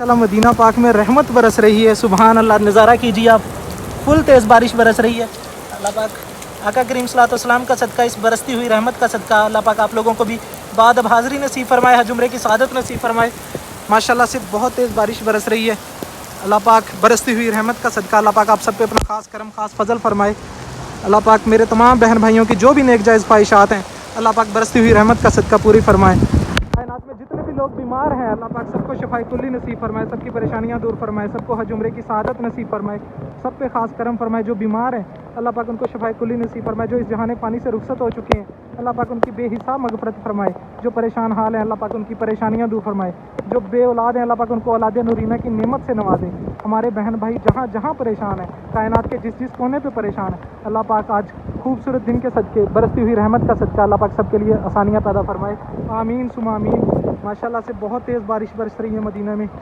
चला मदीना पाक में रहमत बरस रही है। सुबहान अल्लाह, नज़ारा कीजिए आप, फुल तेज़ बारिश बरस रही है। अल्लाह पाक आका करीम सल्लल्लाहु अलैहि वसल्लम का सदका, इस बरसती हुई रहमत का सदका अल्लाह पाक आप लोगों को भी बाद अब हाज़री नसीब फरमाए, हज उम्रे की सआदत नसीब फरमाए। माशाल्लाह से बहुत तेज़ बारिश बरस रही है। अल्लाह पाक बरसती हुई रहमत का सदका अल्लाह पाक आप सब पे अपना ख़ास करम ख़ास फजल फरमाए। अल्लाह पाक मेरे तमाम बहन भाइयों की जो भी नेक जायज़ ख्वाहिशात हैं अल्लाह पाक बरसती हुई रहमत का सदका पूरी फरमाए। कायनात में जितने भी लोग बीमार हैं अल्लाह पाक सबको शफाए कुल्ली नसीब फरमाए, सबकी परेशानियां दूर फरमाए, सबको हज उम्रे की सआदत नसीब फरमाए, सब पे खास करम फरमाए। जो बीमार हैं अल्लाह पाक उनको शफाए कुल्ली नसीब फरमाए। जो इस जहान पानी से रुखसत हो चुके हैं अल्लाह पाक उनकी बेहिसाब मगफरत फरमाए। जो परेशान हाल हैं अल्लाह पाक उनकी परेशानियां दूर फरमाए। जो बे औलाद हैं अल्लाह पाक उनको औलाद नूरीना की नेमत से नवाजे। हमारे बहन भाई जहाँ जहाँ परेशान है, कायनात के जिस जिस कोने पे परेशान है, अल्लाह पाक आज खूबसूरत दिन के सदके, बरसती हुई रहमत का सदका अल्लाह पाक सबके लिए आसानियाँ पैदा फरमाए। आमीन सुमा आमीन। माशाल्लाह से बहुत तेज़ बारिश बरस रही है मदीना में।